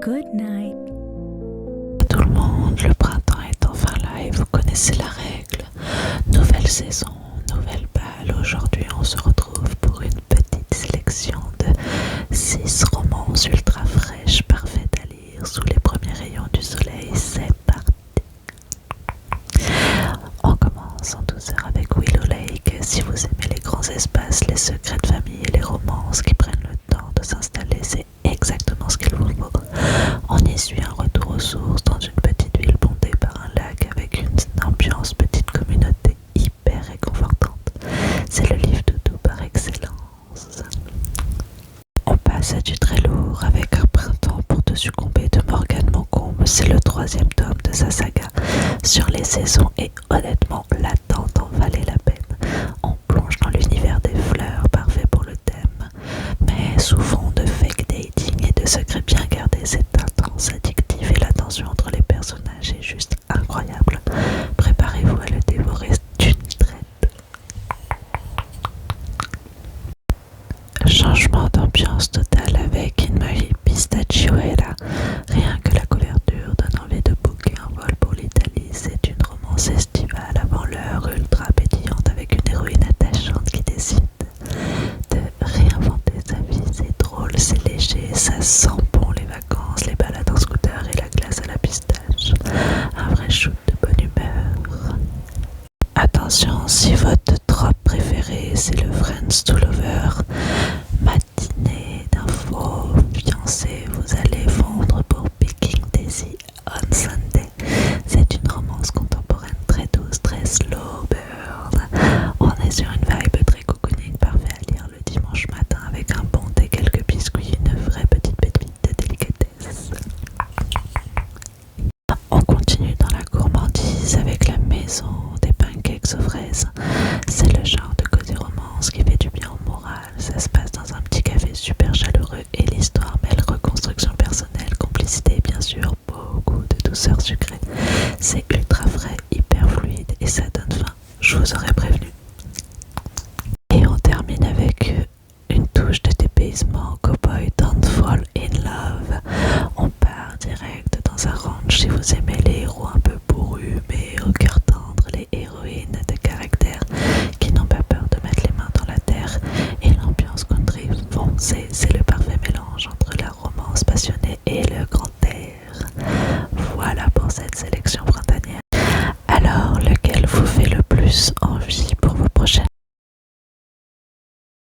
Good night. Tout le monde, le printemps est enfin là et vous connaissez la règle. Nouvelle saison, nouvelle balle. Aujourd'hui, on se retrouve pour une petite sélection de 6 romances ultra fraîches, parfaites à lire sous les premiers rayons du soleil. C'est parti. On commence en douceur avec Willow Lake. Si vous aimez les grands espaces, les secrets de famille et les romances qui prennent le temps de s'installer, c'est exactement ce qu'il vous faut. On y suit un retour aux sources dans une petite ville bondée par un lac avec une ambiance petite communauté hyper réconfortante. C'est le livre doudou par excellence. On passe à du très lourd avec Un printemps pour te succomber de Morgane Moncombe. C'est le 3e tome de sa saga sur les saisons et honnêtement l'attente en valait la peine. On plonge dans l'univers des fleurs, parfait pour le thème, mais sous fond de fake dating et de secrets bien gardés. C'est intense, addictif et la tension entre les personnages est juste incroyable. Préparez-vous à le dévorer d'une traite. Changement d'ambiance total avec In My Pistachioella. Rien que la couverture donne envie de booker un vol pour l'Italie. C'est une romance estivale avant l'heure, ultra pétillante avec une héroïne attachante qui décide de réinventer sa vie. C'est drôle, c'est léger, ça sent bon les vacances, les balades en scooter et la glace à la pistache. Un vrai shoot de bonne humeur. Attention, si votre trope préférée c'est le Friends to Lover, matinée d'un faux fiancé, vous allez fondre pour Picking Daisy on Sunday. C'est une romance contemporaine très douce, très slow burn. On est sur une vibe très cocooning, parfait à lire le dimanche matin avec un bon thé, quelques biscuits, une vraie petite pépite de délicatesse. On continue dans la gourmandise avec La maison des pancakes aux fraises. C'est le genre de cosy romance qui fait du bien au moral. Ça se passe dans un petit café super chaleureux et l'histoire mêle reconstruction personnelle, complicité et bien sûr beaucoup de douceur sucrée. C'est ultra frais, hyper fluide et ça donne faim. Je vous aurais prévenu. Et on termine avec une touche de dépaysement, cowboy